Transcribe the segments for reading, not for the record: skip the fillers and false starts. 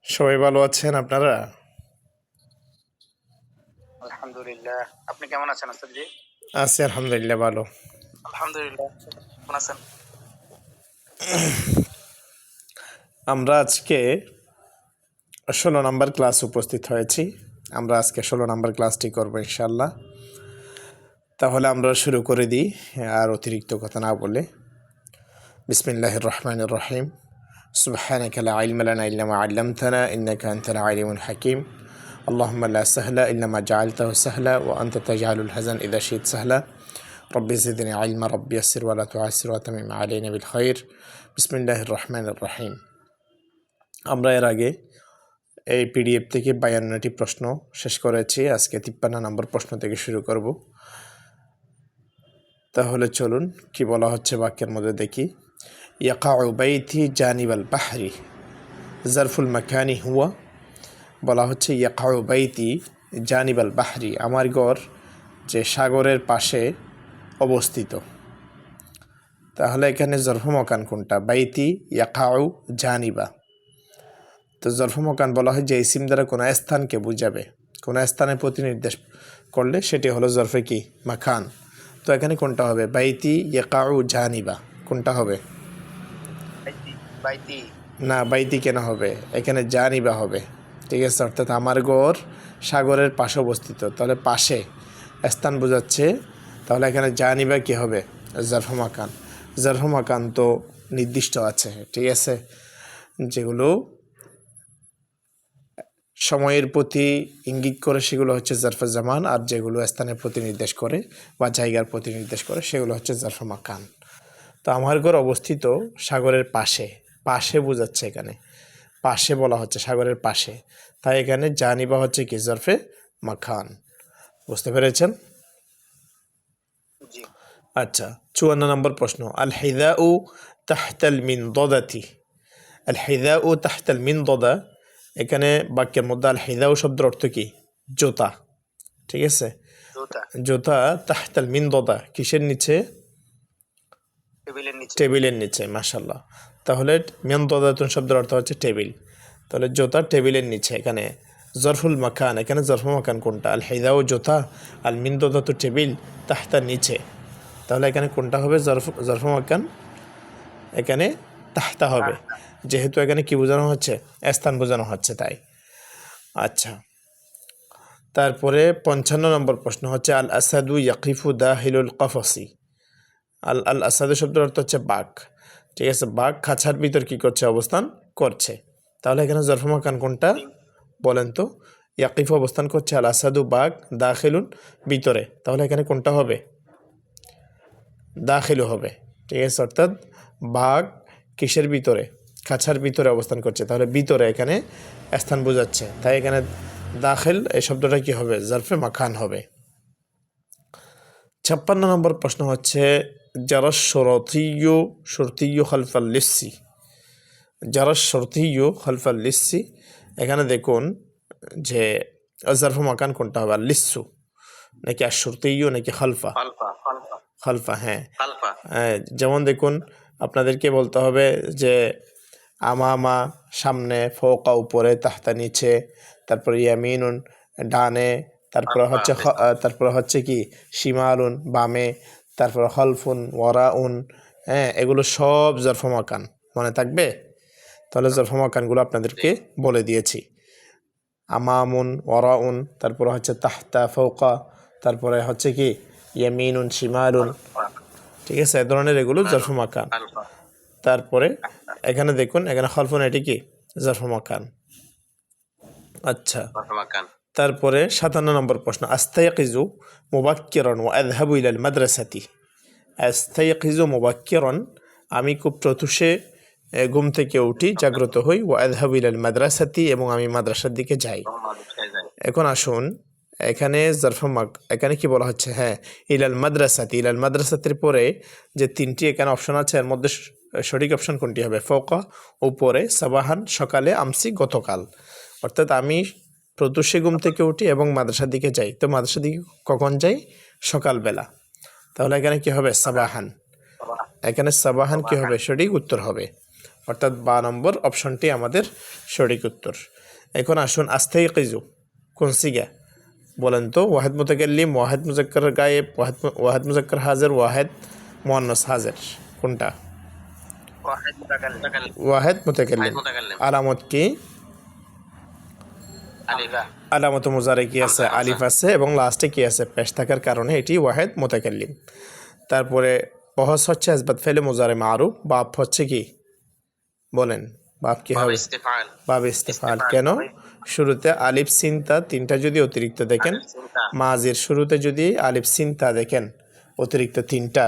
সবাই ভালো আছেন আপনারা? আলহামদুলিল্লাহ। আপনি কেমন আছেন আসাদ জি? আছি আলহামদুলিল্লাহ ভালো। আলহামদুলিল্লাহ। কেমন আছেন? আমরা আজকে 16 নম্বর ক্লাস উপস্থিত হয়েছি। আমরা আজকে 16 নম্বর ক্লাসটি করবো ইনশাআল্লাহ। তাহলে আমরা শুরু করে দিই আর অতিরিক্ত কথা না বলে। বিসমিল্লাহির রহমানির রহিম। সুবহানাকা লা ইলমা লানা ইল্লা মা আল্লামতানা ইন্নাকা আনতাল আলিমুল হাকিম। اللهم لا سهل إلا ما جعلته سهلا وأنت تجعل الحزن إذا شئت سهلا. ربي زدني علما ربي يسر ولا تعسر وتمم علينا بالخير. بسم الله الرحمن الرحيم. আমরা এর আগে এই পিডিএফ থেকে 52টি প্রশ্ন শেষ করেছি। আজকে 53 নম্বর প্রশ্ন থেকে শুরু করব। তাহলে চলুন কি বলা হচ্ছে বাক্যের মধ্যে দেখি। ইয়াকাউ বাইতি জানিবাল বাহরি, জারফুল মাকানি হুয়া। বলা হচ্ছে ইয়াকাউ বাইতি জানিবাল বাহরি, আমার ঘর যে সাগরের পাশে অবস্থিত। তাহলে এখানে জরফ মকান কোনটা? বাইতি ইয়াকাউ জানিবা। তো জরফ মকান বলা হয় যে ইসিম দ্বারা কোনো স্থানকে বুঝাবে, কোনো স্থানের প্রতি নির্দেশ করলে সেটি হলো জরফে কি মাকান। তো এখানে কোনটা হবে? বাইতি ইয়াকাউ জানিবা কোনটা হবে? বাইতি। না, বাইতি কেন হবে? এখানে জানিবা হবে। ঠিক আছে, অর্থাৎ আমার ঘর সাগরের পাশে অবস্থিত। তাহলে পাশে স্থান বোঝাচ্ছে। তাহলে এখানে জানিবা কি হবে? জরফ মাকান। জরফ মাকান তো নির্দিষ্ট আছে, ঠিক আছে, যেগুলো সময়ের প্রতি ইঙ্গিত করে সেগুলো হচ্ছে জরফে জামান, আর যেগুলো স্থানের প্রতি নির্দেশ করে বা জায়গার প্রতি নির্দেশ করে সেগুলো হচ্ছে জরফে মাকান। তো আমার ঘর অবস্থিত সাগরের পাশে, পাশে বোঝাচ্ছে এখানে, পাশে বলা হচ্ছে সাগরের পাশে। তাই এখানে জানিবা হচ্ছে কি জরফে মাকান। বুঝতে পেরেছেন? জি। আচ্ছা, 54 নম্বর প্রশ্ন। আল হিদাউ তাহতাল মিনদাদাতি। আল হিদাউ তাহতাল মিনদাদা, এখানে বাক্যের মধ্যে আল হিদাউ শব্দের অর্থ কি? জুতা। ঠিক আছে, জুতা তাহতাল মিনদাদা কিসের নিচে? টেবিলের নিচে। মাশাআল্লাহ। তাহলে মিনদাদাতুন শব্দের অর্থ হচ্ছে টেবিল। তাহলে জুতা টেবিলের নিচে। এখানে জরফুল মাকান, এখানে জরফুল মাকান কোনটা? আল হিদাউ জুতা, আল মিনদাদাতু টেবিল, তাহতার নিচে। তাহলে এখানে কোনটা হবে? জরফ মাকান। এখানে তাহতা হবে, যেহেতু এখানে কি বোঝানো হচ্ছে? স্থান বোঝানো হচ্ছে, তাই। আচ্ছা, তারপরে 55 নম্বর প্রশ্ন হচ্ছে আল আসাদু ইয়াকিফু দাহিলুল কফসি। আল আসাদু শব্দের অর্থ হচ্ছে বাঘ। ঠিক আছে, বাঘ খাঁচার ভিতর কি করছে? অবস্থান করছে। তাহলে এখানে জরফ মাকান কোনটা বলেন তো? ইয়াকিফু অবস্থান করছে, আল আসাদু বাঘ, দাখিলুন ভিতরে। তাহলে এখানে কোনটা হবে? দাখিলু হবে। ঠিক আছে, অর্থাৎ বাঘ কিসের ভিতরে? খাঁচার ভিতরে অবস্থান করছে। তাহলে ভিতরে এখানে স্থান বোঝাচ্ছে, তাই এখানে দাখিল এই শব্দটা কি হবে? জরফে মাকান হবে। 56 নম্বর প্রশ্ন হচ্ছে জারাস শরতিয়্যু শর্তিয়্যু খালফাল লিসি। জারাস শর্তিয়্যু খালফাল লিসি, এখানে দেখুন যে জরফে মাকান কোনটা হবে? আর লিসু নাকি আর শর্তিয়্যু নাকি খালফা? খালফা, হ্যাঁ। যেমন দেখুন, আপনাদেরকে বলতে হবে যে আমামা সামনে, ফৌকা উপরে, তাহতা নিচে, তারপরে ইয়ামিনুন ডানে, তারপরে হচ্ছে কি শিমালুন বামে, তারপরে হলফুন ওয়ারাউন। হ্যাঁ, এগুলো সব জরফ মাকান, মনে থাকবে? তাহলে জরফ মাকানগুলো আপনাদেরকে বলে দিয়েছি। আমামুন ওয়ারাউন, তারপরে হচ্ছে তাহতা ফৌকা, তারপরে হচ্ছে কি ইয়ামিনুন শিমালুন। ঠিক আছে, এ ধরনের এগুলো জরফ মাকান। তারপরে এখানে দেখুন, এখানে খলফুন, এটি কি? জরফ মাকান। আচ্ছা, তারপরে 57 নম্বর প্রশ্ন আস্তাইকিজু মুবাক্কিরান ওয়া আযহাবু ইলাল মাদ্রাসাতি। আস্তাইকিজু মুবাক্কিরান, আমি খুব প্রত্যুষে ঘুম থেকে উঠি, জাগ্রত হই, ওয়া আযহাবু ইলাল মাদ্রাসাতি, এবং আমি মাদ্রাসার দিকে যাই। এখন আসুন, এখানে এখানে কি বলা হচ্ছে? হ্যাঁ, ইলাল মাদ্রাসাতি। ইলাল মাদ্রাসাতির পরে যে তিনটি এখানে অপশন আছে, এর মধ্যে সঠিক অপশন কোনটি হবে? ফৌকা উপরে, সাবাহান সকালে, আমসি গতকাল। অর্থাৎ আমি প্রত্যুষে ঘুম থেকে উঠি এবং মাদ্রাসার দিকে যাই। তো মাদ্রাসার দিকে কখন যাই? সকালবেলা। তাহলে এখানে কি হবে? সাবাহান। এখানে সাবাহান কি হবে? সঠিক উত্তর হবে। অর্থাৎ বা নম্বর অপশনটি আমাদের সঠিক উত্তর। এখন আসুন আস্তাইকিজু কোন সিগা বলেন তো? ওয়াহেদ মুতাকাল্লিম, ওয়াহেদ মুজাক্কার গায়েব, ওয়াহেদ মুজাক্কার হাজির, ওয়াহেদ মুয়ান্নাস হাজির, কোনটা? ওয়াহিদ মুতাকাল্লিম। ওয়াহেদ মুতাকাল্লিম। আলামত কি? আলিফ। আলামত মুজারে কি আছে? আলিফ আছে এবং লাস্টে কি আছে? পেশ থাকার কারণে এটি ওয়াহেদ মুতাকাল্লিম। তারপরে বহস হচ্ছে ইসবাত ফেলে মুজারে মারুফ, বাপ হচ্ছে কি বলেন? বাপ কি হবে? বাব ইস্তেফাল। কেন? শুরুতে আলিফ সিনতা তিনটা যদি অতিরিক্ত দেখেন, মাজির শুরুতে যদি আলিফ সিনতা দেখেন অতিরিক্ত তিনটা,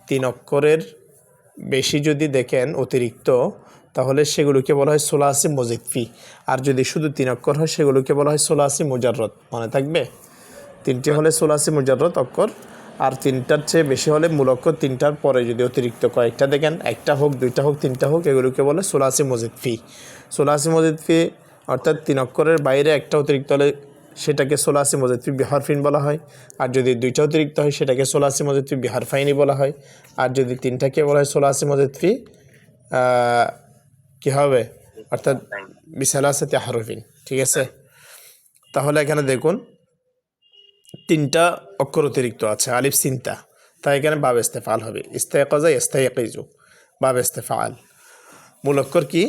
3 অক্ষরের বেশি যদি দেখেন অতিরিক্ত, তাহলে সেগুলোকে বলা হয় সোলাসি মুজিদফি। আর যদি শুধু 3 অক্ষর হয় সেগুলোকে বলা হয় সোলাসি মুজাররদ। মনে থাকবে? 3টি হলে সোলাসি মুজাররদ অক্ষর, আর 3টার চেয়ে বেশি হলে মূল অক্ষর। 3টার পরে যদি অতিরিক্ত কয়েকটা দেখেন, 1টা হোক, 2টা হোক, 3টা হোক, এগুলোকে বলে সোলাসি মুজিদফি। সোলাসি মুজিদফি অর্থাৎ 3 অক্ষরের বাইরে একটা অতিরিক্ত হলে সেটাকে সোলাসি মুজিদফি বিহারফিন বলা হয়। আর যদি 2টা অতিরিক্ত হয় সেটাকে সোলাসি মুজিদফি বিহারফাইনি বলা হয়। আর যদি 3টাকে বলা হয় সোলাসি মুজিদফি কি হবে? অর্থাৎ বিসালাসাতি হারফিন। ঠিক আছে? তাহলে এখানে দেখুন 3টা অক্ষর অতিরিক্ত আছে, আলিফ সিনতা, তাই এখানে বাব ইস্তেফাল হবে। ইস্তাইকাজা ইস্তাইকিজু, বাব ইস্তেফাল। মূল অক্ষর কি?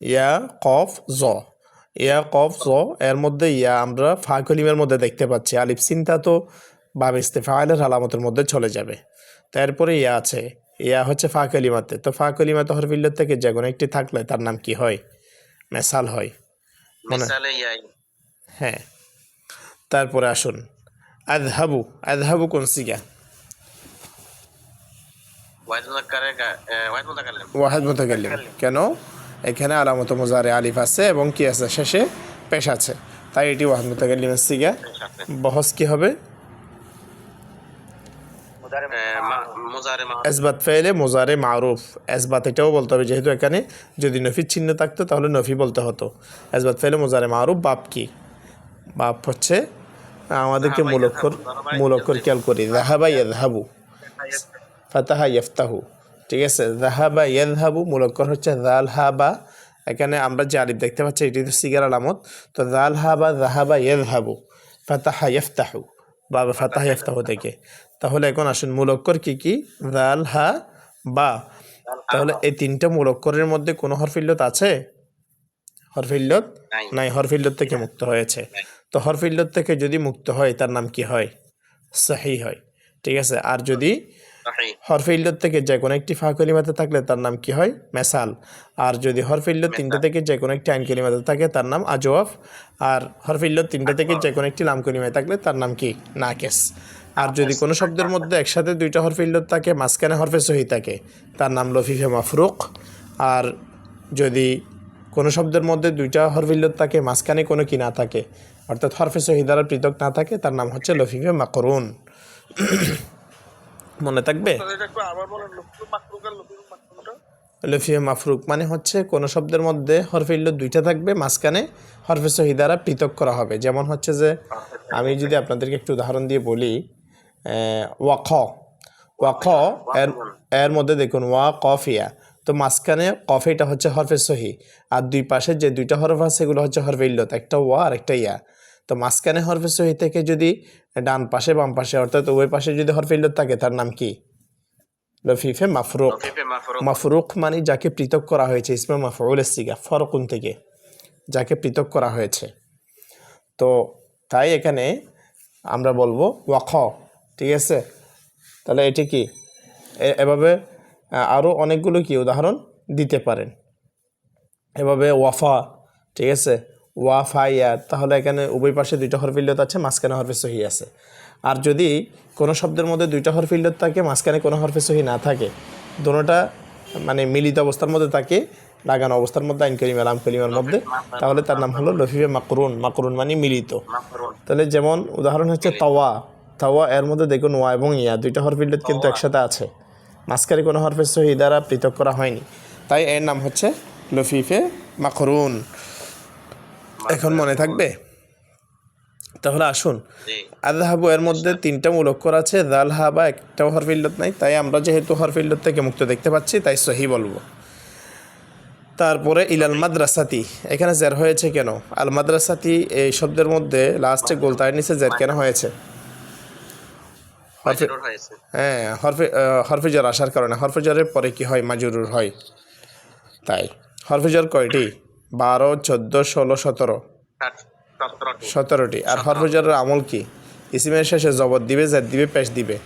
ইয়া কফ জ। ইয়া কফ জ এর মধ্যে ইয়া আমরা ফা কলিমের মধ্যে দেখতে পাচ্ছি। আলিফ সিনতা তো বাব ইস্তেফালের আলামতের মধ্যে চলে যাবে। তারপরে ইয়া আছে, ইয়া হচ্ছে ফা কলিমাতে। তো ফা কলিমাতে হরফিল্লত থেকে যে কোনো একটি থাকলে তার নাম কি হয়? মেসাল হয়। হ্যাঁ। তারপরে আসুন আযহাবু। আযহাবু কোন সিগা? ওয়াহেদ মুতাকাল্লিম। কেন? এখানে আলামত মুজারে আলিফ আছে এবং কি আছে? শেষে পেশ আছে, তাই এটি ওয়াহেদ মুতাকাল্লিমের সিগা। বহস কি হবে? ইসবাত ফেলে মুজারে মারুফ। ইসবাত এটাও বলতে হবে, যেহেতু এখানে যদি নফির চিহ্ন থাকতো তাহলে নফি বলতে হতো। ইসবাত ফেলে মুজারে মারুফ। বাপ কি? বাপ হচ্ছে আমাদেরকে মূল অক্ষর খেয়াল করি। যাহাবা ইয়াযহাবু, ফাতাহা ইফতাহু। ঠিক আছে? যাহাবা ইয়াযহাবু মূল অক্ষর হচ্ছে জাল হা বা। এখানে আমরা যে আলিফ দেখতে পাচ্ছি এটি তো সিগার আলামত। তো জাল হা বা যাহাবা ইয়াযহাবু, ফাতাহা ইফতাহু, বা ফাতাহা ইফতাহু থেকে। তাহলে এখন আসুন মূল অক্ষর কি কি? জাল হা বা। তাহলে এই 3টা মূল অক্ষরের মধ্যে কোনো হরফিল্লত আছে? হরফিল্লত নাই, হরফিল্লত থেকে মুক্ত হয়েছে। তো হরফিল্লত থেকে যদি মুক্ত হয় তার নাম কি হয়? সহি হয়। ঠিক আছে? আর যদি হরফিল্লত থেকে যে কোনো একটি ফা কলিমাতে থাকলে তার নাম কি হয়? মেসাল। আর যদি হরফিল্লত 3টা থেকে যে কোনো একটি আইন কলিমাতে থাকে তার নাম আজওয়াফ। আর হরফিল্লত 3টা থেকে যে কোনো একটি লাম কলিমায় থাকলে তার নাম কি? নাকেস। আর যদি কোনো শব্দের মধ্যে একসাথে 2টা হরফিল্লত থাকে, মাঝখানে হরফে সহি থাকে, তার নাম লফিফে মাফরুক। আর যদি কোনো শব্দের মধ্যে 2টা হরফিল্লত থাকে, মাঝখানে কোনো কি না থাকে, অর্থাৎ হরফে সহি দ্বারা পৃথক না থাকে, তার নাম হচ্ছে লফিফে মাকরুন। মনে থাকবে? লফিফে মাফরুক মানে হচ্ছে কোনো শব্দের মধ্যে হরফিল্লত 2টা থাকবে, মাঝখানে হরফে সহি দ্বারা পৃথক করা হবে। যেমন হচ্ছে যে আমি যদি আপনাদেরকে একটু উদাহরণ দিয়ে বলি, ওয়াখ। ওয়াখ এর মধ্যে দেখুন ওয়া কফিয়া, তো মাঝখানে কফ এটা হচ্ছে হরফে সহি, আর 2 পাশে যে 2টা হরফ আছে সেগুলো হচ্ছে হরফে ইল্লত, একটা ওয়া আর একটা ইয়া। তো মাঝখানে হরফে সহি থেকে যদি ডান পাশে বাম পাশে অর্থাৎ উভয় পাশে যদি হরফে ইল্লত থাকে তার নাম কি? লফিফে মাফরুক। মাফরুক মানে যাকে পৃথক করা হয়েছে, ইসমে মাফউলের সিগা, ফরকুন থেকে যাকে পৃথক করা হয়েছে। তো তাই এখানে আমরা বলবো ওয়াখ। ঠিক আছে? তাহলে এটি কি? এভাবে আরও অনেকগুলো কি উদাহরণ দিতে পারেন। এভাবে ওয়াফা। ঠিক আছে? ওয়াফা ইয়া, তাহলে এখানে উভয় পাশে 2টা হরফিল্লত আছে, মাঝখানে হরফে সহি আছে। আর যদি কোনো শব্দের মধ্যে 2টা হরফিল্লত থাকে, মাঝখানে কোনো হরফে সহি না থাকে, দুটোটা মানে মিলিত অবস্থার মধ্যে থাকে, লাগানো অবস্থার মধ্যে আইন কলিমা লাম কলিমার মধ্যে, তাহলে তার নাম হলো লফিফে মাকরুন। মাকরুন মানে মিলিত। তাহলে যেমন উদাহরণ হচ্ছে তাওয়া। তাওয়া এর মধ্যে দেখুন ওয়া এবং ইয়া 2টা হরফিল্লত কিন্তু একসাথে আছে, মাঝখানে কোনো হরফে সহি দ্বারা পৃথক করা হয়নি, তাই এর নাম হচ্ছে লফিফে মাকরুন। এখন মনে থাকবে? তাহলে আসুন আযহাবু এর মধ্যে 3টা মূল অক্ষর আছে, জাল হা বা একটাও হরফিল্লত নাই, তাই আমরা যেহেতু হরফিল্লত থেকে মুক্ত দেখতে পাচ্ছি তাই সহি বলবো। তারপরে ইলাল মাদ্রাসাতি, এখানে জের হয়েছে কেন? আল মাদ্রাসাতি এই শব্দের মধ্যে লাস্টে গোলতায়ের নিচে জের কেন হয়েছে? মাজরুর হয়েছে। হ্যাঁ, হরফে জর আসার কারণে। হরফে জরের পরে কি হয়? মাজরুর হয়। তাই হরফে জর কয়টি? 12, 14, 16, 17। 17টি। 17টি। আর হরফে জরের আমল কি? ইসিমের শেষে জবর দিবে, জেদ দিবে, পেশ দিবে,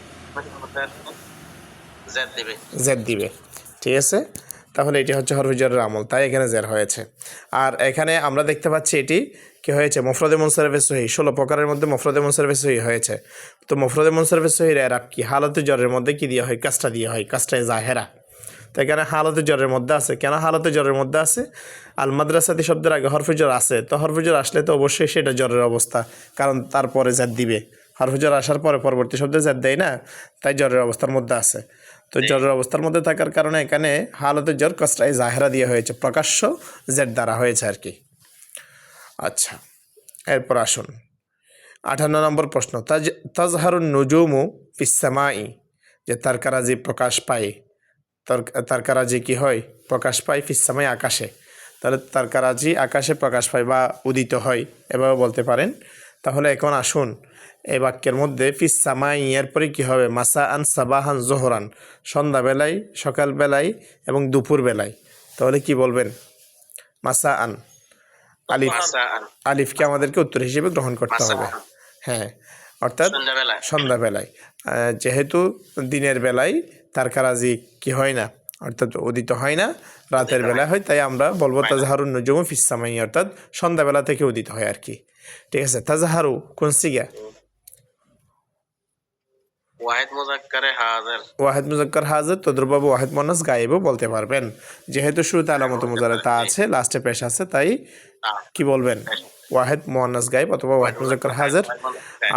জেদ দিবে। জেদ দিবে। ঠিক আছে, তাহলে এটি হচ্ছে হরফে জরের আমল, তাই এখানে জের হয়েছে। আর এখানে আমরা দেখতে পাচ্ছি এটি কি হয়েছে? মুফরদে মুনসারিফে সহিহ, 16 প্রকারের মধ্যে মুফরদে মুনসারিফে সহিহ হয়েছে। তো মুফরদে মুনসারিফে সহিহের এরাব কি? হালতে জরের মধ্যে কি দেওয়া হয়? কাজটা দেওয়া হয়, কাজটায় জাহেরা। তো এখানে হালতে জরের মধ্যে আছে। কেন হালতে জরের মধ্যে আছে? আল মাদ্রাসাতি শব্দের আগে হরফে জর আছে, তো হরফে জর আসলে তো অবশ্যই সেটা জরের অবস্থা, কারণ তারপরে জেদ দিবে। হরফে জর আসার পরে পরবর্তী শব্দে জেদ দেয় না, তাই জরের অবস্থার মধ্যে আছে। তো জরের অবস্থার মধ্যে থাকার কারণে এখানে হালতে জর কাজটায় জাহেরা দিয়ে হয়েছে, প্রকাশ্য জেদ দ্বারা হয়েছে আর কি। আচ্ছা, এরপর আসুন 58 নম্বর প্রশ্ন। তাজহারুন নুজুমু ফিস সামাই, যে তারকারাজি প্রকাশ পায়, তারকারাজি কি হয়? প্রকাশ পায় ফিস সামাই, আকাশে। তাহলে তারকারাজি আকাশে প্রকাশ পায় বা উদিত হয়, এভাবে বলতে পারেন। তাহলে এখন আসুন এই বাক্যের মধ্যে ফিস সামাই এর পরে কী হবে? মাসা আন, সাবাহান, জোহরান, সন্ধ্যাবেলায়, সকালবেলায় এবং দুপুরবেলায়। তাহলে কি বলবেন? মাসা আন, আলিফ, আলিফকে আমাদেরকে উত্তর হিসেবে গ্রহণ করতে হবে। হ্যাঁ, অর্থাৎ সন্ধ্যাবেলায়। যেহেতু দিনের বেলায় তারকারাজি কি হয় না, অর্থাৎ উদিত হয় না, রাতের বেলায় হয়, তাই আমরা বলবো তাজহারুন নুজুমু ফিস সামাই, অর্থাৎ সন্ধ্যাবেলা থেকে উদিত হয় আর কি। ঠিক আছে, তাজহারু কোন সিগা? ওয়াহিদ মুজাক্কারে হাজির। ওয়াহিদ মুজাক্কার হাজির, তদ্রুপভাবে ওয়াহিদ মুয়ান্নাস গায়েবও বলতে পারবেন। যেহেতু শুরুতে আলামত মুজারে তা আছে, লাস্টে পেশ আছে, তাই কি বলবেন? ওয়াহিদ মুয়ান্নাস গায়েব অথবা ওয়াহিদ মুজাক্কার হাজির।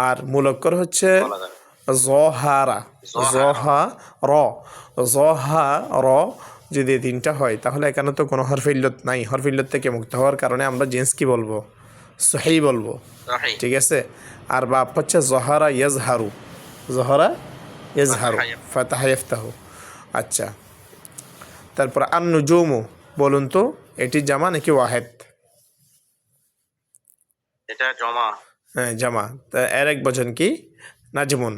আর মূল অক্ষর হচ্ছে জহারা, জহার, জহার। যদি তিনটা হয় তাহলে এখানে তো কোনো হরফে ইল্লত নাই। হরফে ইল্লত থেকে মুক্ত হওয়ার কারণে আমরা জিন্স কি বলবো? সহি বলবো। ঠিক আছে, আর বাপ হচ্ছে জহারা ইয়াজহারু, জহরা ইয়াজহারু, ফাতাহা ইফতাহু। আচ্ছা, তারপর আন নুজুমু, বলুন তো এটি জামা নাকি ওয়াহেদ? এটা জমা। হ্যাঁ, জামা। তা এর এক বচন কি? নাজমুন।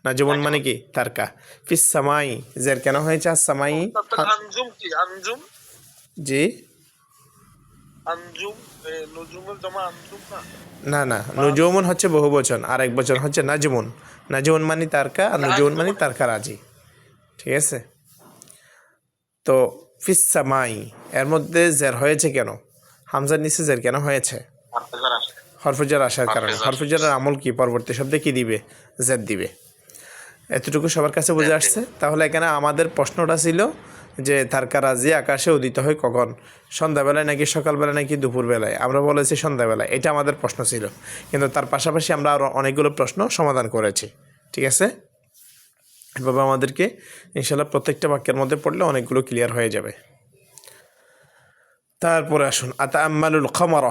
নাজমুন মানে কি? তারকা। ফিস সামাই, জের কেন হয়েছে? আর সামাই, আনজুম কি? আনজুম, জি আনজুম, নজুমের জমা আনজুম না না? না, নুজুমুন হচ্ছে বহু বচন, আর এক বচন হচ্ছে নাজমুন। নাজমুন মানে তারকা, আর নুজুমুন মানে তারকা রাজি। ঠিক আছে, তো ফিস সামাই এর মধ্যে জের হয়েছে কেন? হামজার নিচে জের কেন হয়েছে? হরফে জের আসার কারণে। হরফে জেরের আমল কি? পরবর্তী শব্দে কি দিবে? জেদ দিবে। এতটুকু সবার কাছে বুঝে আসছে? তাহলে এখানে আমাদের প্রশ্নটা ছিল যে তারকারাজি আকাশে উদিত হয় কখন? সন্ধ্যাবেলায় নাকি সকালবেলায় নাকি দুপুরবেলায়? আমরা বলেছি সন্ধ্যাবেলায়, এটা আমাদের প্রশ্ন ছিল। কিন্তু তার পাশাপাশি আমরা আরও অনেকগুলো প্রশ্ন সমাধান করেছি। ঠিক আছে, এভাবে আমাদেরকে ইনশাল্লাহ প্রত্যেকটা বাক্যের মধ্যে পড়লে অনেকগুলো ক্লিয়ার হয়ে যাবে। তারপরে আসুন আতা আম্মালুল কমর,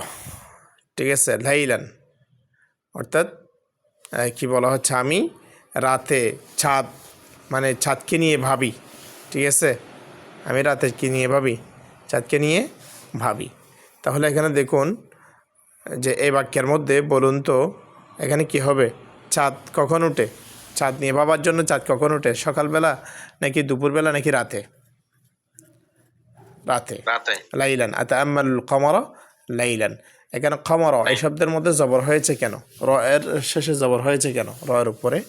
ঠিক আছে, লাইলান, অর্থাৎ কি বলা হচ্ছে? আমি রাতে চাঁদ, মানে চাঁদকে নিয়ে ভাবি। ঠিক আছে, আমি রাতে কি নিয়ে ভাবি? চাঁদকে নিয়ে ভাবি। তাহলে এখানে দেখুন যে এই বাক্যের মধ্যে বলুন তো এখানে কি হবে? চাঁদ কখন উঠে? চাঁদ নিয়ে ভাবার জন্য চাঁদ কখন উঠে? সকালবেলা নাকি দুপুরবেলা নাকি রাতে? রাতে। লাইলান আতা আম্মালুল কমর লাইলান। এখানে কমর এই শব্দের মধ্যে জবর হয়েছে কেন? র এর শেষে জবর হয়েছে কেন? র এর উপরে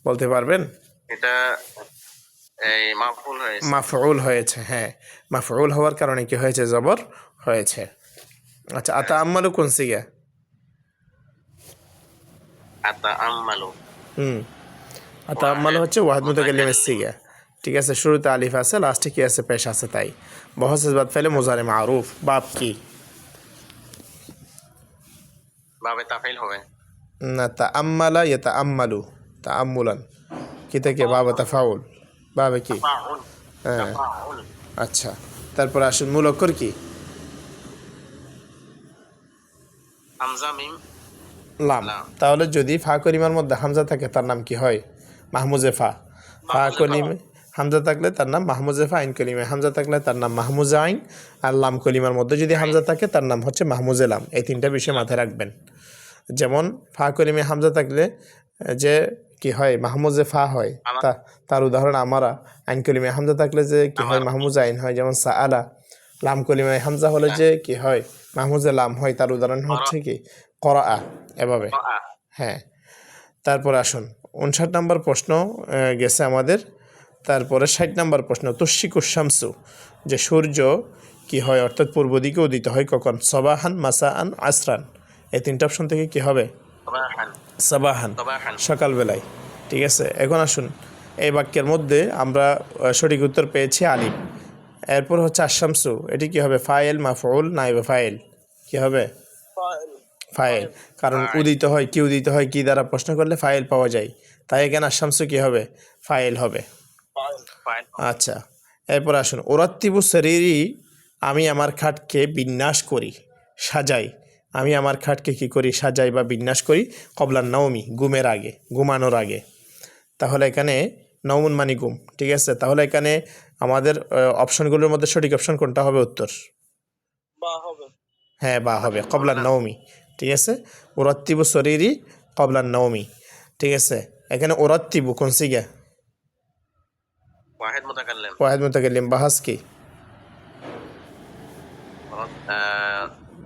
বলতে পারবেন? এটা মাফউল হয়েছে। মাফউল হয়েছে, হ্যাঁ, মাফউল হওয়ার কারণে কি হয়েছে? জবর হয়েছে। আচ্ছা, আতা আম্মালু কোন সিগা? আতা আম্মালু, আতা আম্মালু হচ্ছে ওয়াহিদ মুতাকাল্লিমের সিগা। ঠিক আছে, শুরুতে আলিফ আছে, লাস্টে কি আছে? পেশ আছে, তাই বহুত সে বাদ ফেলে মুজারে মারুফ। বাপ কি? বাবে তাফাইল হবে না, তাআম্মালা ইয়াতাআম্মালু, তাআম্মুলান কি থেকে? বাবা তাফাউল, বাবে কি? হ্যাঁ, আচ্ছা। তারপর আসুন মূল অক্ষর কি? হামজা মিম লাম। তাহলে যদি ফা কলিমার মধ্যে হামজা থাকে তার নাম কি হয়? মাহমুজে ফা। ফা কলিমে হামজা থাকলে তার নাম মাহমুজে ফা আইন কলিমায় হামজা থাকলে তার নাম মাহমুজা আইন, আর লাম কলিমার মধ্যে যদি হামজা থাকে তার নাম হচ্ছে মাহমুজে লাম। এই তিনটা বিষয় মাথায় রাখবেন। যেমন ফা কলিমায় হামজা থাকলে যে কি হয় মাহমুজে ফা হয়, তার উদাহরণ আমারা। আইন কলিমায় হামজা থাকলে যে কি হয় মাহমুজে আইন হয়, যেমন সা আলা। লাম কলিমায় হামজা হলে যে কি হয় মাহমুজে লাম হয়, তার উদাহরণ হচ্ছে কি করা। এভাবে, হ্যাঁ। তারপরে আসুন 59 নম্বর প্রশ্ন গেছে আমাদের। তারপরে 60 নম্বর প্রশ্ন, তুশরিকু শামসু, যে সূর্য কি হয় অর্থাৎ পূর্ব দিকে উদিত হয় কখন? সবাহান, মাসাআন, আসরান। এই তিনটা অপশন থেকে কি হবে? সাবাহান, সকালবেলায়। ঠিক আছে, এখন আসুন এই বাক্যের মধ্যে আমরা সঠিক উত্তর পেয়েছি আলিফ। এরপর হচ্ছে আশামসু, এটি কি হবে? ফাইল, মাফউল, নাইবে ফাইল। কি হবে? ফাইল। কারণ উদিত হয়, কি উদিত হয় কি দ্বারা প্রশ্ন করলে ফাইল পাওয়া যায়, তাই এখানে আশামসু কি হবে? ফাইল হবে। আচ্ছা, এরপর আসুন ওরাত্তিবু শরীরি, আমি আমার খাটকে বিন্যাস করি, সাজাই। আমি আমার খাটকে কি করি? সাজাই বা বিন্যাস করি। কবলান নওমি, ঘুমের আগে, ঘুমানোর আগে। তাহলে এখানে নওমুন মানে ঘুম। ঠিক আছে, তাহলে এখানে আমাদের অপশনগুলোর মধ্যে সঠিক অপশন কোনটা হবে? উত্তর হ্যাঁ বা হবে, কবলান নওমি। ঠিক আছে, ওরাত্তিবু শরীরি কবলান নওমি। ঠিক আছে, এখানে ওরাত্তিবু কোন সিগা? ওয়াহিদ মুতাকাল্লিম। বাহাস কি?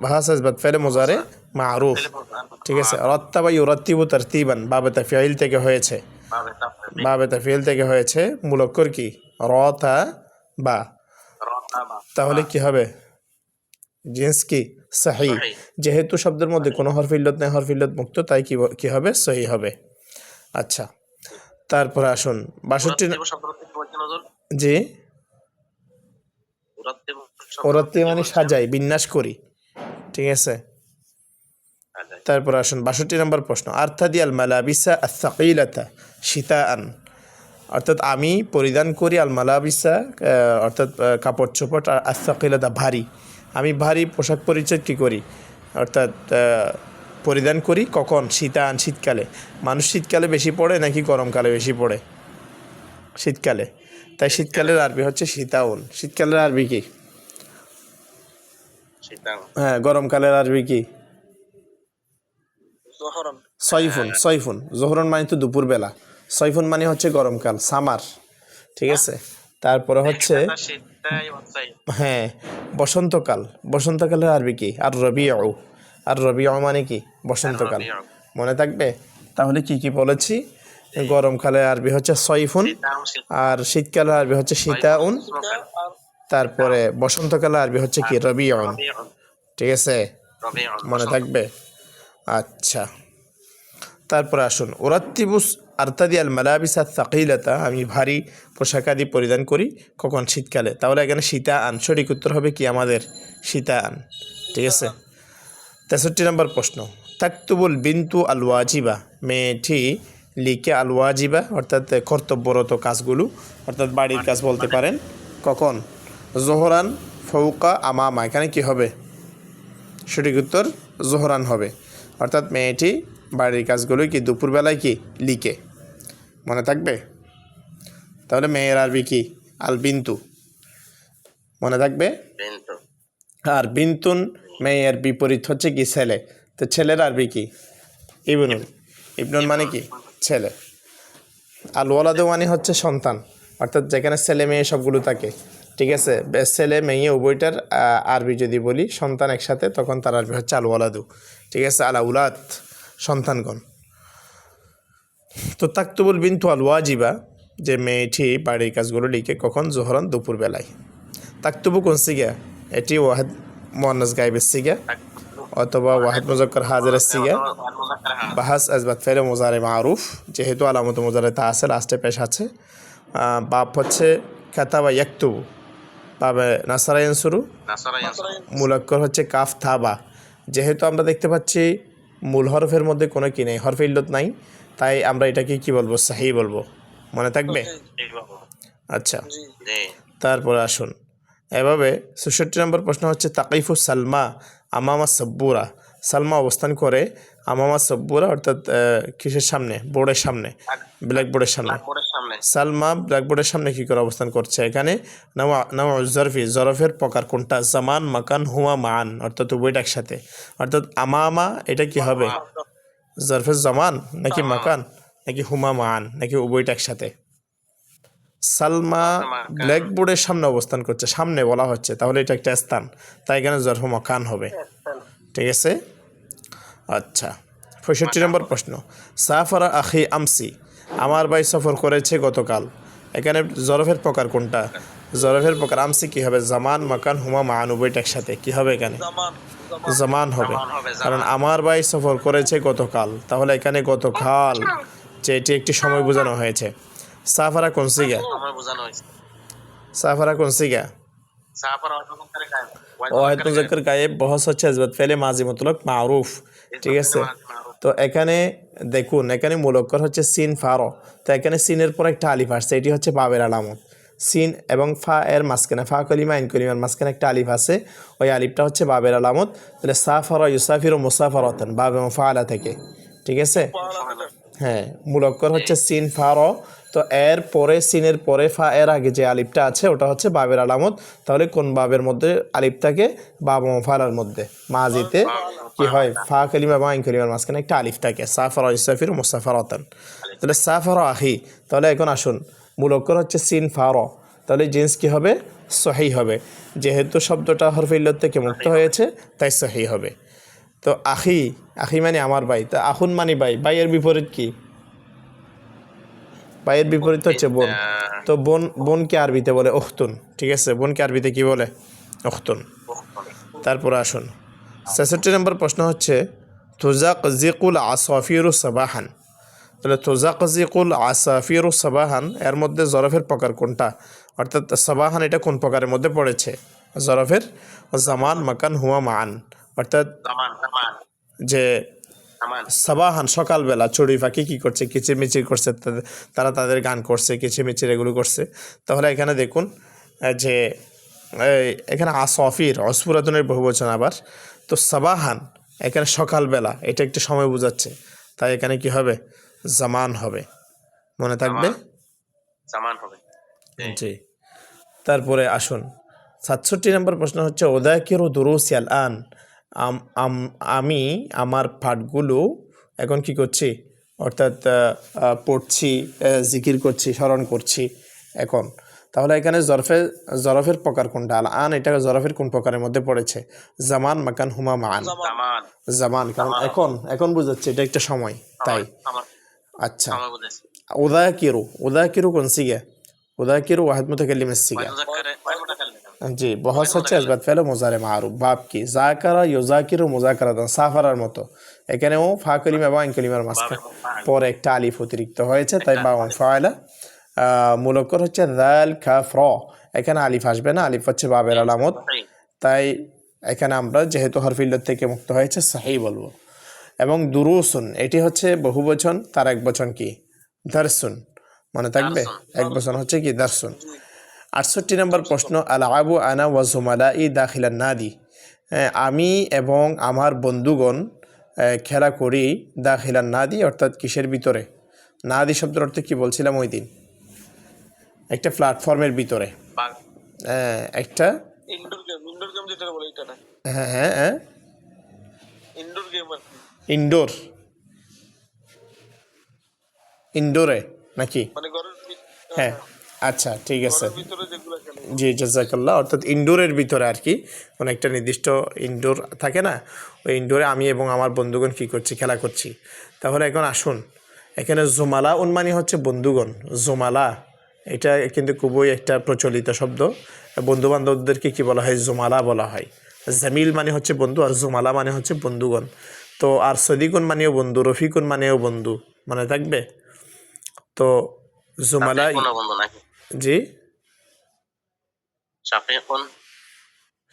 বাহাস আসবাত ফেলে মুজারে মারুফ। ঠিক আছে, রত্তাবা ইউরাত্তিবু তারতিবান বাবে তাফঈল থেকে হয়েছে, বাবে তাফঈল থেকে হয়েছে। মূলক্কর কি? রতা বা। তাহলে কি হবে? জিন্স কি? সহি। যেহেতু শব্দের মধ্যে কোনো হরফ ইল্লত নেই, হরফ ইল্লত মুক্ত, তাই কি হবে? সহি হবে। আচ্ছা, তারপরে আসুন 62। জি, ওরাত্তি মানে সাজাই, বিন্যাস করি। ঠিক আছে, তারপর আসুন 62 নম্বর প্রশ্ন, আরতাদি আল মালাবিসা আস-সাকিলাতা শিতাআন, অর্থাৎ আমি পরিধান করি আল মালাবিসা অর্থাৎ কাপড় চোপড়, আর আস-সাকিলাতা ভারী। আমি ভারী পোশাক পরিচ্ছদ কি করি অর্থাৎ পরিধান করি কখন? শীতান, শীতকালে। মানুষ শীতকালে বেশি পড়ে নাকি গরমকালে বেশি পড়ে? শীতকালে। তাই শীতকালের আরবি হচ্ছে শীতাউন। শীতকালের আরবি কি? হ্যাঁ, গরমকালের আরবি কি? সয়ফুন। সয়ফুন। জোহরন মানে তো দুপুরবেলা, সয়ফুন মানে হচ্ছে গরমকাল, সামার। ঠিক আছে, তারপরে হচ্ছে হ্যাঁ বসন্তকাল। বসন্তকালের আরবি কি? আর রবিউ। আর রবিউ মানে কি? বসন্তকাল। মনে থাকবে? তাহলে কি কি বলেছি? গরমকালের আরবি হচ্ছে সয়ফুন, আর শীতকালের আরবি হচ্ছে শীতাউন, তারপরে বসন্তকালের আরবি হচ্ছে কি? রবিউন। ঠিক আছে, মনে থাকবে? আচ্ছা, তারপরে আসুন ওরাত্তিবুস আরতাদি আল মালাবিসা সাকিলাতা, আমি ভারী পোশাকাদি পরিধান করি কখন? শীতকালে। তাহলে এখানে শীতা আন, সঠিক উত্তর হবে কি আমাদের? শীতা আন। ঠিক আছে, 63 নম্বর প্রশ্ন, তাকতুবুল বিন্তু আল ওয়াজিবা, মেয়েটি লিখে আল ওয়াজিবা অর্থাৎ কর্তব্যরত কাজগুলো, অর্থাৎ বাড়ির কাজ বলতে পারেন, কখন? জোহরান, ফৌকা, আমামা। এখানে কি হবে? সঠিক উত্তর জোহরান হবে। অর্থাৎ মেয়েটি বাড়ির কাজগুলো কি দুপুরবেলায় কি লিখে। মনে থাকবে? তাহলে মেয়ের আরবি কি? আল বিন্তু। মনে থাকবে? আর বিন্তুন মেয়ের বিপরীত হচ্ছে কি? ছেলে। তো ছেলের আরবি কি? ইবনুন। ইবনুন মানে কি? ছেলে। আল ওয়ালাদু মানে হচ্ছে সন্তান, অর্থাৎ যেখানে ছেলে মেয়ে সবগুলো থাকে। ঠিক আছে, ছেলে মেয়ে উভয়টার আরবি যদি বলি সন্তান একসাথে, তখন তার আরবি হচ্ছে আল ওয়ালাদু। ঠিক আছে, আল আউলাদ, সন্তানগণ। তো তাকতুবুল বিন্তু আল ওয়াজিবা, যে মেয়েটি বাড়ির কাজগুলো লিখে কখন? জোহরান, দুপুরবেলায়। তাকতুবু কোন সিগা? এটি ওয়াহিদ মুয়ান্নাস গায়বের সিগা অথবা ওয়াহিদ মুজাক্কার হাজিরের সিগা। বাহাস আসবাত ফেলে মুজারে মারুফ, যেহেতু আলামত মুজারে তা আছে, লাস্টে পেশ আছে। বাপ হচ্ছে কাতাবা ইয়াকতুবু, বাবে নাসারা ইয়ানসুরু। মুলাক্কর হচ্ছে কাফ থাবা। যেহেতু আমরা দেখতে পাচ্ছি মূল হরফের মধ্যে কোনো কি নেই, হরফে ইল্লত নাই, তাই আমরা এটাকে কি বলবো? সাহি বলবো। মনে থাকবে? আচ্ছা, তারপরে আসুন এভাবে 66 নম্বর প্রশ্ন হচ্ছে তাকিফু সালমা আমামা সাব্বুরা, সালমা অবস্থান করে আমামা সব্বুরা অর্থাৎ কিসের সামনে, বোর্ডের সামনে, ব্ল্যাকবোর্ডের সামনে। ব্ল্যাকবোর্ডের সামনে সালমা ব্ল্যাকবোর্ডের সামনে কি করে অবস্থান করছে? এখানে নাওয়া জরফি, জরফের প্রকার কোনটা? জামান, মাকান, হুমা, মান, অর্থাৎ উভয়টা একসাথে। অর্থাৎ আমামা এটা কি হবে? জরফের জামান নাকি মাকান নাকি হুমা, মান নাকি উভয়টা একসাথে? সালমা ব্ল্যাকবোর্ডের সামনে অবস্থান করছে, সামনে বলা হচ্ছে, তাহলে এটা একটা স্থান, তাই এখানে জরফ মাকান হবে। ঠিক আছে। আচ্ছা, 65 নম্বর প্রশ্ন। সাফারা আখি আমসি, আমার ভাই সফর করেছে গতকাল। এখানে জরফের প্রকার কোনটা? জরফের প্রকার আমসি কি হবে? জামান, মাকান, হুমা, মান উভয়টা একসাথে, কি হবে এখানে? জামান হবে, কারণ আমার ভাই সফর করেছে গতকাল, তাহলে এখানে গতকাল যে এটি একটি সময় বোঝানো হয়েছে। সাফারা কোন সিগা? আমার বোঝানো হয়েছে সাফারা কোন সিগা? সাফার অর্থ করে কাজ ওয়াহিদ মুজাক্কার গায়েব, বহস হচ্ছে ইসবাত ফেলে মাজি মুতলক মারুফ। ঠিক আছে। তো এখানে দেখুন, এখানে মূলকর হচ্ছে সিন ফারো, তো এখানে সিনের পর একটা আলিফ আসছে, এটি হচ্ছে বাবের আলামত। সিন এবং ফা এর মাঝখানে, ফা কলিমা আইন কলিমার মাঝখানে একটা আলিফ আছে, ওই আলিফটা হচ্ছে বাবের আলামত। তাহলে সাফারা ইউসাফির ও মুসাফারতন, বাব এবং ফাআলা থেকে। ঠিক আছে। হ্যাঁ, মূলকর হচ্ছে সিন ফারো, তো এর পরে, সিনের পরে ফা এর আগে যে আলিফটা আছে ওটা হচ্ছে বাবের আলামত। তাহলে কোন বাবের মধ্যে আলিফ থাকে? বাব ও ফালার মধ্যে। মাজিতে কি হয়? ফা কালিমা বা আইন কালিমার মাঝখানে একটা আলিফ থাকে। সাফারা ইউসাফির মুসাফারতন, তাহলে সাফারা আহি। তাহলে এখন আসুন, মূলকর হচ্ছে সিন ফারো, তাহলে জিন্স কি হবে? সহি হবে, যেহেতু শব্দটা হরফে ইল্লত থেকে মুক্ত হয়েছে তাই সহি হবে। তো আখি, আখি মানে আমার ভাই, তা আখুন মানে ভাই, ভাইয়ের বিপরীত কি? ভাইয়ের বিপরীত হচ্ছে বোন। তো বোনকে আরবিতে বলে উখতুন। ঠিক আছে, বোনকে আরবিতে কি বলে? উখতুন। তারপরে আসুন, 66 নম্বর প্রশ্ন হচ্ছে তুজাকজিকুল আসাফিরু সাবাহান। তাহলে তুজাকজিকুল আসাফিরু সাবাহান, এর মধ্যে জরফের প্রকার কোনটা? অর্থাৎ সাবাহান এটা কোন প্রকারের মধ্যে পড়েছে? জরফের জামান, মাকান, হুয়া, মান। অর্থাৎ যে সাবাহান সকালবেলা চড়ুই পাখি কী করছে? কিচিরমিচির করছে, তারা তাদের গান করছে, কিচিরমিচির এগুলো করছে। তাহলে এখানে দেখুন যে এখানে আসফির, অসফুরাতনের বহুবচন আবার। তো সাবাহান এখানে সকালবেলা, এটা একটু সময় বোঝাচ্ছে, তাই এখানে কি হবে? জামান হবে, মনে থাকবে? জামান হবে। জি। তারপরে আসুন, 67 নম্বর প্রশ্ন হচ্ছে ওদাকিরু দুরুসি আল আন, আমি আমার পাঠগুলো এখন কি করছি? অর্থাৎ পড়ছি, জিকির করছি, স্মরণ করছি এখন। তাহলে এখানে জরফের প্রকার কোনটা? আল আন এটা জরফের কোন প্রকারের মধ্যে পড়েছে? জামান, মাকান, হুমা, মান। জামান, কারণ এখন বুঝাচ্ছে এটা একটা সময়, তাই। আচ্ছা, ওদাকিরু কোন সিগা? ওদাকিরু ওয়াহিদ মুতাকাল্লিমের সিগা। জি, বহস হচ্ছে ইসবাত ফেলে মুজারে মারুফ। বাপ কি? জাকারা ইউজাকিরু মুজাকারাতান, সাফারার মতো। এখানেও ফা কলিমা বা আইন কলিমার মাঝখানে পরে একটা আলিফ অতিরিক্ত হয়েছে, তাই বা ফায়লা। মূলকর হচ্ছে দাল কাফ র, এখানে আলিফ আসবে না, আলিফ হচ্ছে বাবের আলামত, তাই এখানে আমরা যেহেতু হরফিল্লত থেকে মুক্ত হয়েছে সাহি বলবো। এবং দুরুসুন এটি হচ্ছে বহুবচন, তার এক বচন কি? দারসুন, মনে থাকবে? এক বচন হচ্ছে কি? দারসুন। 68 নম্বর প্রশ্ন আল আবু আনা ওয়া জুমালাই দাখিলান নাদি, আমি এবং আমার বন্ধুগণ খেলা করি দাখিলান নাদি, অর্থাৎ কিসের ভিতরে? নাদি শব্দের অর্থ কি বলছিলাম ওই দিন? একটা প্ল্যাটফর্মের ভিতরে, একটা হ্যাঁ ইনডোরে নাকি? হ্যাঁ, আচ্ছা ঠিক আছে। জি, জাযাকাল্লাহ। অর্থাৎ ইনডোরের ভিতরে আর কি, কোনো একটা নির্দিষ্ট ইনডোর থাকে না, ওই ইনডোরে আমি এবং আমার বন্ধুগণ কী করছি? খেলা করছি। তাহলে এখন আসুন, এখানে জুমালা উন্মানি হচ্ছে বন্ধুগণ। জুমালা এটা কিন্তু খুবই একটা প্রচলিত শব্দ, বন্ধুবান্ধবদেরকে কী বলা হয়? জুমালা বলা হয়। জামিল মানে হচ্ছে বন্ধু, আর জুমালা মানে হচ্ছে বন্ধুগণ। তো আর সদিকুন মানেও বন্ধু, রফিকুন মানেও বন্ধু, মনে থাকবে? তো জুমালা, জি,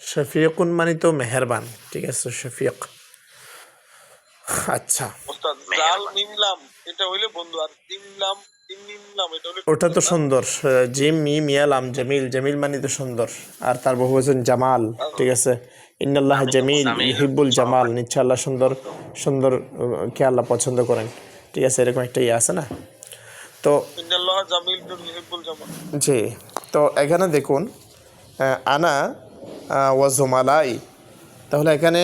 শফিকুন মানে তো মেহেরবান। ঠিক আছে, শফিক। আচ্ছা, ওটা তো সুন্দর, জিম মি মিয়া লাম জামিল, জামিল মানে তো সুন্দর, আর তার বহুবচন জামাল। ঠিক আছে, ইন্নাল্লাহ জামিল ইহিব্বুল জামাল, নিশ্চয় আল্লাহ সুন্দর সুন্দর কে আল্লাহ পছন্দ করেন। ঠিক আছে, এরকম একটা আছে না? তো ইন্নাল্লাহ জামিলুন ইউহিব্বুল জামাল। জি, তো এখানে দেখুন আনা ওয়া জুমালাই, তাহলে এখানে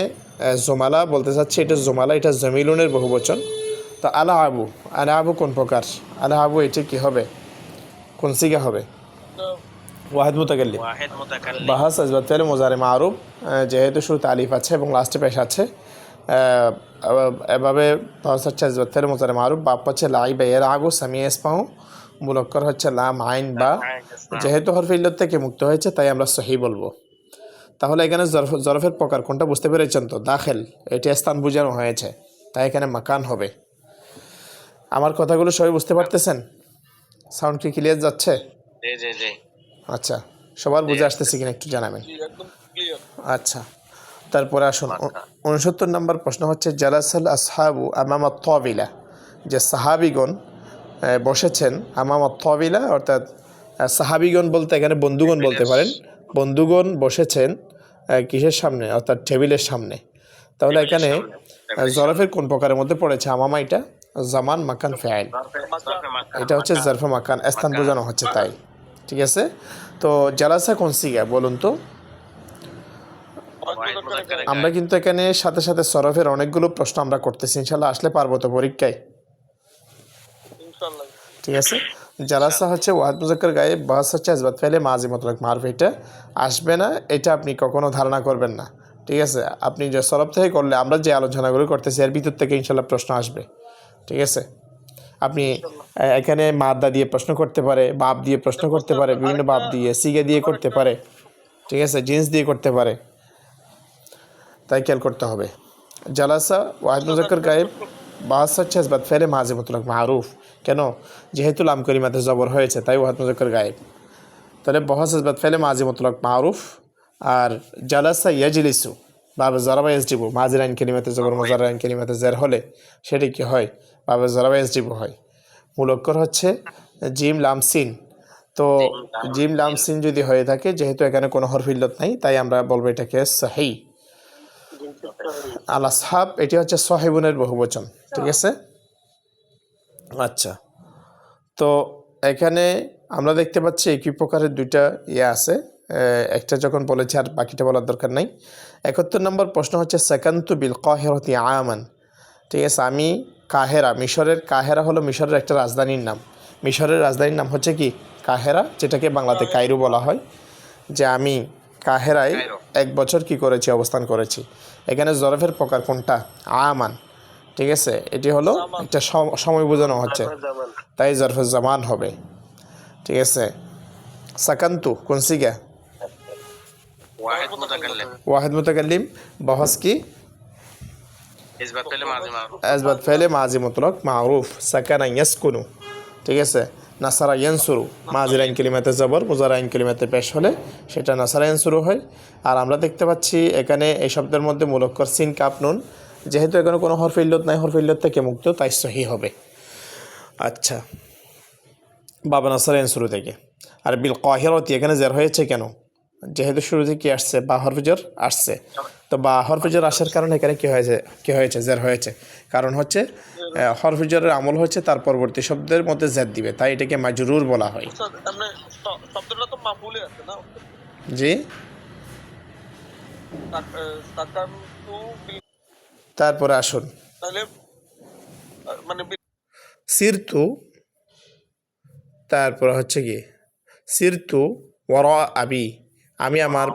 জোমালা বলতে চাচ্ছি, এটা জোমালা, এটা জমিলুনের বহুবচন। তো আলা আবু কোন প্রকার? আলা আবু এটি কি হবে, কোন সিগা হবে? ওয়াহিদ মুতাকাল্লিম। ওয়াহিদ মুতাকাল্লিম। বাহাস আজবাত ফেলে মুজারে মারুফ, যেহেতু শুরুতে আলিফ আছে এবং লাস্টে পেশ আছে, এভাবে বাহাস হচ্ছে আজবাত ফেলে মুজারে মারুফ, বাপ হচ্ছে লাইবা এর আগু সামিয়া ইসমাহু, মুলক্কর হচ্ছে লাম আইন বা, যেহেতু হরফে ইল্লাত থেকে মুক্ত হয়েছে তাই আমরা সহি বলবো। তাহলে এখানে জরফের প্রকার কোনটা বুঝতে পেরেছেন তো? দাখিল, এটি স্থান বোঝানো হয়েছে, তাই এখানে মাকান হবে। আমার কথাগুলো সবাই বুঝতে পারতেছেন? সাউন্ড কি ক্লিয়ার যাচ্ছে? জি জি জি। আচ্ছা, সবার বুঝে আসতেছে কিনা একটু জানাবেন। জি একদম ক্লিয়ার। আচ্ছা, তারপরে আসুন 69 নম্বর প্রশ্ন হচ্ছে জালাসাল আসহাবু আমামা তাবিলা, যে সাহাবিগণ বসেছেন আমামা তাবিলা, অর্থাৎ সাহাবিগণ বলতে এখানে বন্ধুগণ বলতে পারেন, বন্ধুগণ বসেছেন কিসের সামনে, অর্থাৎ টেবিলের সামনে। তাহলে এখানে জরফের কোন প্রকারের মধ্যে পড়েছে? আমামা এটা জামান মাকান ফেআইল, এটা হচ্ছে জরফে মাকান, স্থান বোঝানো হচ্ছে তাই। ঠিক আছে, তো জালাসা কোন সিগা বলুন তো? আমরা কিন্তু এখানে সাথে সাথে সরফের অনেকগুলো প্রশ্ন আমরা করতেছি, ইনশাল্লাহ আসলে পারবো তো পরীক্ষায়। ইনশাআল্লাহ। ঠিক আছে, জালাসা হচ্ছে ওয়াহিদ মুজাক্কার গায়েব, বাস হচ্ছে আসবাত ফেলে মাজি মতলক মারফ, এটা আসবে না, এটা আপনি কখনো ধারণা করবেন না। ঠিক আছে, আপনি যে সরফ থেকে করলে আমরা যে আলোচনাগুলো করতেছি এর ভিতর থেকে ইনশাল্লাহ প্রশ্ন আসবে। ঠিক আছে, আপনি এখানে মাদ্দা দিয়ে প্রশ্ন করতে পারে, বাপ দিয়ে প্রশ্ন করতে পারে, বিভিন্ন বাপ দিয়ে, সিগে দিয়ে করতে পারে, ঠিক আছে, জিন্স দিয়ে করতে পারে, তাই খেয়াল করতে হবে। জালাসা ওয়াহিদ মুজাক্কার গায়েব, বাস হচ্ছে আসবাত ফেলে মাজি মতলক মারুফ, কেন? যেহেতু লাম কলিমাতে জবর হয়েছে তাই ওয়াহিদ মুজাক্কার গায়েব। তাহলে বহাস আসবাত ফেলে মাজি মতলক মারুফ। আর জালাসা ইয়াজলিসু বাবা জরাবা ইয়াজদিবু, মাজির আইন কলিমাতে জবর মজার আইন কলিমাতে জের হলে সেটি কি হয়? বাবা জরাবা ইয়াজদিবু হয়। মুলক্কর হচ্ছে জিম লাম সিন, তো জিম লাম সিন যদি হয়ে থাকে, যেহেতু এখানে কোনো হরফ ইল্লত নাই তাই আমরা বলবো এটাকে সহি। আল আসহাব এটি হচ্ছে সাহিবুনের বহুবচন। ঠিক আছে, আচ্ছা, তো এখানে আমরা দেখতে পাচ্ছি একই প্রকারের দুইটা আছে, একটা যখন বলেছি আর বাকিটা বলার দরকার নাই। 71 নম্বর প্রশ্ন হচ্ছে সাকান্তু বিল কাহিরাতি আমান। ঠিক আছে, আমি কাহেরা, মিশরের কাহেরা হলো মিশরের একটা রাজধানীর নাম। মিশরের রাজধানীর নাম হচ্ছে কি? কাহেরা, যেটাকে বাংলাতে কায়রো বলা হয়। যে আমি কাহেরায় 1 বছর কি করেছি, অবস্থান করেছি। এখানে জরফের প্রকার কোনটা? আমান। ঠিক আছে, এটি হলো একটা সময় বোঝানো হচ্ছে, তাই জরফে জামান হবে। ঠিক আছে, সাকান্তু কোন সিগা? ওয়াহিদ মুতাকাল্লিম। ওয়াহিদ মুতাকাল্লিম, বহস কি? ইসবাত ফেলে মাজি মারুফ। আসবাত ফেলে মাজি মতলক মারুফ, সাকানা ইয়াসকুনু। ঠিক আছে, নাসারা ইয়ানসুরু, মাজির আইন কলিমাতে জবর মুজার আইন কলিমাতে পেশ হলে সেটা নাসারা ইয়ানসুরু হয়। আর আমরা দেখতে পাচ্ছি এখানে এই শব্দের মধ্যে মুলক্কর সিন কাপ নুন, যেহেতু এখানে কোনো হরফ ইল্লত নাই, হরফ ইল্লত থেকে মুক্ত, তাই সহি হবে। আচ্ছা, বাবা নাসারা ইয়ানসুরু থেকে। আর বিল কাহিরাতি এখানে জের হয়েছে কেন? যেহেতু শুরুতে কি আসছে? বা হরফজর আসছে, তো বা হরফজর আসার কারণে এখানে কি হয়েছে জের হয়েছে। কারণ হচ্ছে হরফজরের আমল হচ্ছে তার পরবর্তী শব্দের মধ্যে জের দিবে, তাই এটাকে মাজরুর বলা হয়। মানে শব্দটা তো মাফুলে আছে না? জি, সাকান্তু বিল, তারপরে আসুন তাহলে মানে সিরতু, তারপরে হচ্ছে কি সিরতু ওয়ারা আবি, আমি আমার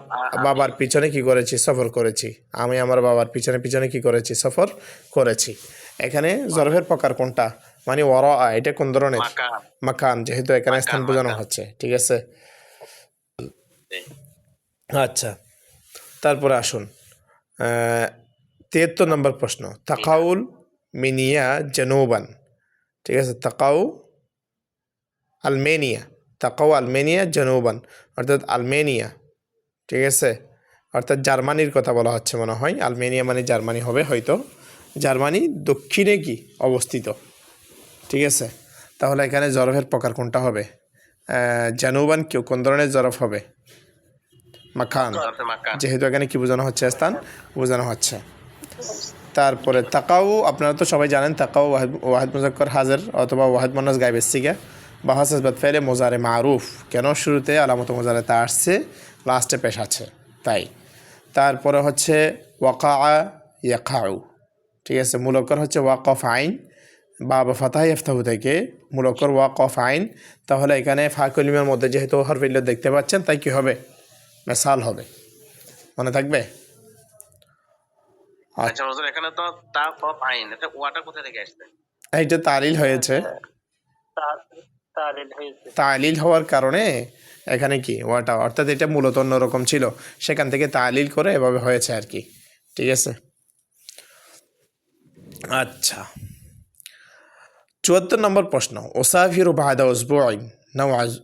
বাবার পিছনে কি করেছি? সফর করেছি। আমি আমার বাবার পিছনে পিছনে কি করেছি? সফর করেছি। এখানে জরফের প্রকার কোনটা? মানে ওয়ারা, এটা কোন ধরনের? মাকান, যেহেতু এখানে স্থান বোঝানো হচ্ছে। ঠিক আছে, আচ্ছা, তারপরে আসুন 73 নম্বর প্রশ্ন, তাকাউল মিনিয়া জানুবান। ঠিক আছে, তাকাউ আলমেনিয়া, তাকাউ আলমেনিয়া জানুবান, অর্থাৎ আলমেনিয়া। ঠিক আছে, অর্থাৎ জার্মানির কথা বলা হচ্ছে মনে হয়, আলমেনিয়া মানে জার্মানি হবে হয়তো, জার্মানি দক্ষিণে কি অবস্থিত। ঠিক আছে, তাহলে এখানে জরফের প্রকার কোনটা হবে? জানুবান কেউ কোন ধরনের জরফ হবে? মাকান, জরফে মাকান। যেহেতু এখানে কি বোঝানো হচ্ছে, স্থান বোঝানো হচ্ছে। তারপরে তাকাউ, আপনারা তো সবাই জানেন তাকাউ ওয়াহিদ মুজাক্কর হাজির অথবা ওয়াহিদ মুন্নাস গায়বের সিগা বা হাসাস বাদ ফাইলে মোজারে মারুফ, কেন শুরুতে আলামত মোজারে তা আসছে, লাস্টে পেশ আছে তাই। তারপরে হচ্ছে ওয়াকা ইয়াকাউ, ঠিক আছে, মূলকর হচ্ছে ওয়াকফ আইন বা ফাতাহ ইফতাহু থেকে মূলকর ওয়াকফ আইন। তাহলে এখানে ফা কলিমের মধ্যে যেহেতু হরফ ইল্লাত দেখতে পাচ্ছেন, তাই কি হবে, মেসাল হবে, মনে থাকবে। আচ্ছা হুজুর, এখানে তো তা কফ আইন, এটা ওয়াটা কোথা থেকে আসছে? এইটা তালিল হয়েছে, তালিল হয়েছে। তালিল হওয়ার কারণে এখানে কি ওয়াটা, অর্থাৎ এটা মূলত অন্যরকম ছিল, সেখান থেকে তালিল করে এভাবে হয়েছে আর কি, ঠিক আছে। আচ্ছা, ৭৪ নম্বর প্রশ্ন, ওসাফিরু বাদা উসবুইন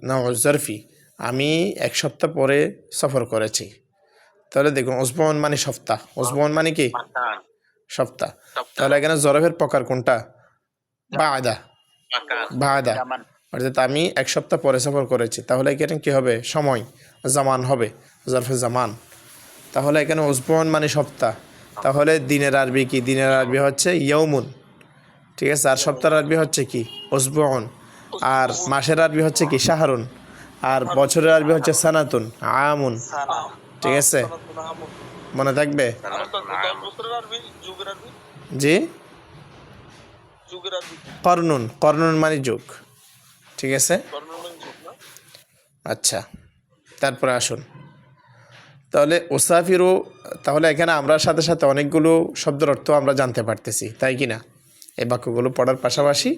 নাও জরফি, আমি এক সপ্তাহ পরে সফর করেছি। তাহলে দেখুন উসবুন মানে সপ্তাহ, উসবুন মানে কি মাকান, সপ্তাহ। তাহলে এখানে জরফের প্রকার কোনটা, বাদা, মাকান, বাদা, জামান। অর্থাৎ আমি এক সপ্তাহ পরে সফর করেছি। তাহলে এখানে কি হবে, সময়, জামান হবে, জরফে জামান। তাহলে এখানে উসবুন মানে সপ্তাহ, তাহলে দিনের আরবি কি, দিনের আরবি হচ্ছে ইয়ৌমুন, ঠিক আছে। আর সপ্তাহের আরবি হচ্ছে কি, উসবুন। আর মাসের আরবি হচ্ছে কি, শাহরুন। আর বছরের আরবি হচ্ছে সানাতুন, আমুন, সানা। ঠিক আছে, মনে থাকবে। 10 বছরের আরবি, যুগের আরবি, জি, যুগের আরবি, কর্নুন, কর্নুন মানে যুগ, ঠিক আছে। কর্ণনের যুগ না? আচ্ছা, তারপরে আসুন, তাহলে ওসাফিরু, তাহলে এখানে আমরা সাথে সাথে অনেকগুলো শব্দের অর্থ আমরা জানতে পারতেছি, তাই কি না। এই বাক্যগুলো পড়ার পাশাপাশি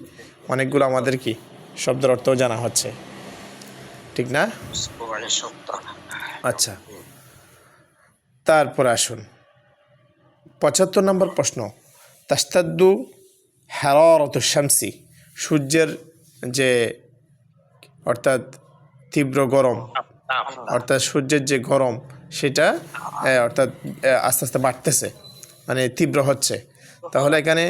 অনেকগুলো আমাদের কি শব্দের অর্থও জানা হচ্ছে, ঠিক না। উসবুইন সপ্তাহ। আচ্ছা, তারপরে আসুন ৭৫ নম্বর প্রশ্ন, তাস্তাদ্দু হারারাতু শামসি, সূর্যের যে অর্থাৎ তীব্র গরম, অর্থাৎ সূর্যের যে গরম সেটা অর্থাৎ আস্তে আস্তে বাড়তেছে, মানে তীব্র হচ্ছে। তাহলে এখানে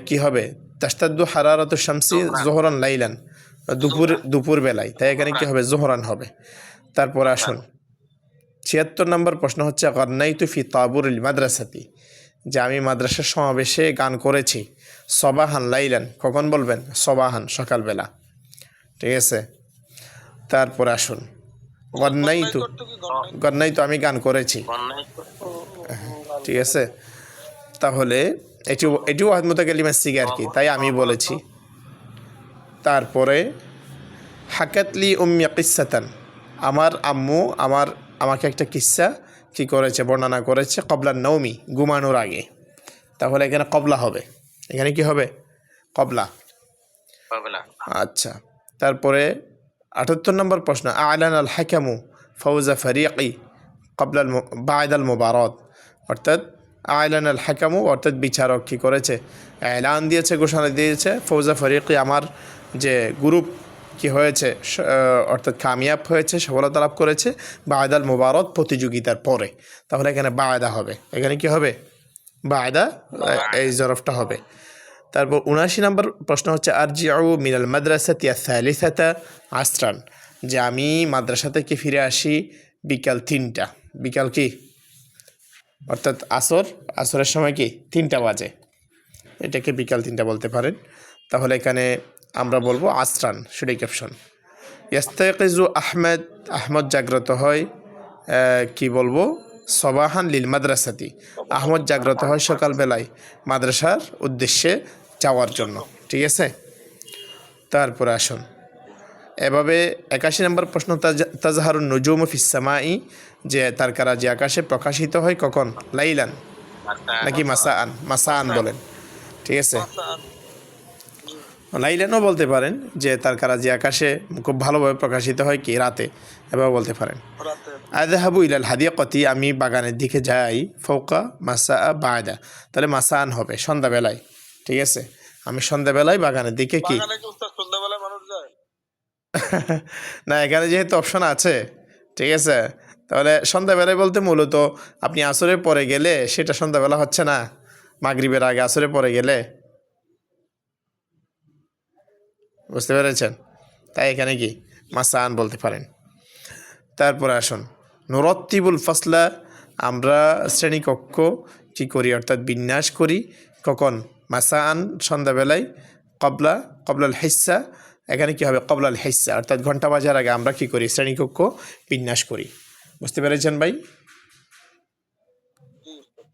কি হবে, তাস্তাদ্দু হারারাতু শামসি জোহরান লাইলান, দুপুর বেলায়, তাই এখানে কি হবে, জোহরান হবে। তারপর আসুন ৭৬ নম্বর প্রশ্ন হচ্ছে, গান্নাইতু ফি তাবুরিল মাদ্রাসাতি, যে আমি মাদ্রাসার সমাবেশে গান করেছি। সবাহান লাইলান, কখন বলবেন, সবাহান, সকালবেলা, ঠিক আছে। তারপর আসুন গান্নাইতু, গান্নাইতু আমি গান করেছি, ঠিক আছে। তাহলে এটিও ওয়াহিদ মুতাকাল্লিমের সিগা আর কি, তাই আমি বলেছি। তারপরে হাকাতলি উম্মি কিসাতান, আমার আম্মু আমাকে একটা কিস্সা কি করেছে, বর্ণনা করেছে, কবলা নৌমি, ঘুমানোর আগে। তাহলে এখানে কবলা হবে, এখানে কি হবে, কবলা। কবলা। আচ্ছা, তারপরে ৭৮ নম্বর প্রশ্ন, আলান আল হাকামু ফৌজা ফরিকি কবলা বাদ আল মুবারত, অর্থাৎ আলান আল হাকামু অর্থাৎ বিচারক কী করেছে, এলান দিয়েছে, ঘোষণা দিয়েছে, ফৌজা ফরিকি আমার যে গ্রুপ কি হয়েছে, অর্থাৎ কামিয়াব হয়েছে, সফলতা লাভ করেছে, বাদ আল মুবারত প্রতিযোগিতার পরে। তাহলে এখানে বায়দা হবে, এখানে কি হবে, বায়দা, এই জরফটা হবে। তারপর ৭৯ নম্বর প্রশ্ন হচ্ছে, আরজিউ মিনাল মাদ্রাসাতি আস-সালিসাতা আসরান, যে আমি মাদ্রাসা থেকে ফিরে আসি বিকাল ৩টা, বিকাল কি অর্থাৎ আসরের সময় কি ৩টা বাজে, এটাকে বিকাল ৩টা বলতে পারেন। তাহলে এখানে আমরা বলবো আসরান, সেটাই ক্যাপশন। ইয়াস্তায়কিজু আহমদ জাগ্রত হয়, কি বলবো, সবাহান লিল মাদ্রাসাতি, আহমদ জাগ্রত হয় সকালবেলায় মাদ্রাসার উদ্দেশ্যে যাওয়ার জন্য, ঠিক আছে। তারপরে আসুন এভাবে ৮১ নম্বর প্রশ্ন, তাজহারুন নুজুমু ফিস সামাই, যে তারকারা যে আকাশে প্রকাশিত হয় কখন, লাইলান নাকি মাসাআন, মাসাআন বলেন, ঠিক আছে। লাইলানও বলতে পারেন, যে তারকারা যে আকাশে খুব ভালোভাবে প্রকাশিত হয় কি রাতে, এভাবে বলতে পারেন। আযহাবু ইলাল হাদিকাতি, আমি বাগানের দিকে যাই, ফৌকা মাসা বাদা, তাহলে মাসাআন হবে সন্ধ্যাবেলায়, ঠিক আছে। আমি সন্ধ্যাবেলায় বাগানের দিকে কি, বাগানে কি উস্তাদ সন্ধ্যাবেলায় মানুষ যায়? না এখানে যেহেতু অপশন আছে, ঠিক আছে, তাহলে সন্ধ্যাবেলায় বলতে মূলত আপনি আসরে পরে গেলে সেটা সন্ধ্যাবেলা হচ্ছে না, মাগরিবের আগে আসরে পরে গেলে, বুঝতে পেরেছেন, তাই এখানে কি মাসাআন বলতে পারেন। তারপরে আসুন নুরাত্তিবুল ফাসলা আমরা শ্রেণীকক্ষ কী করি অর্থাৎ বিন্যাস করি কখন মাসাআন সন্ধ্যাবেলায় কবলাল হিস্সা এখানে কী হবে কবলাল হিস্সা অর্থাৎ ঘন্টা বাজার আগে আমরা কী করি শ্রেণীকক্ষ বিন্যাস করি বুঝতে পেরেছেন ভাই জি উস্তাদ।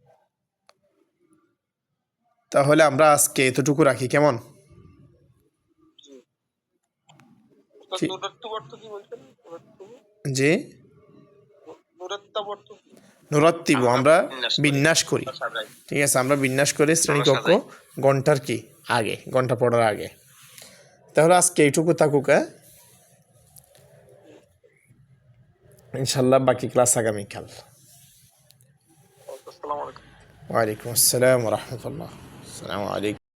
তাহলে আমরা আজকে এতটুকু রাখি কেমন জি উস্তাদ, ঠিক। নুরাত্তব অর্থ কি বলছেন? নুরাত্তব যে নুরাত্তব অর্থ কি? নুরাত্তিব আমরা বিন্যাস করি সাজাই। ঠিক আছে আমরা বিন্যাস করি শ্রেণীকক্ষ ঘন্টার কি আগে ঘন্টা পড়ার আগে তাহলে আজকে এইটুকু থাকুক ইনশাল্লাহ বাকি ক্লাস আগামীকাল আসসালামু আলাইকুম। ওয়ালাইকুম আসসালাম রহমতুল্লাহ আসসালামু আলাইকুম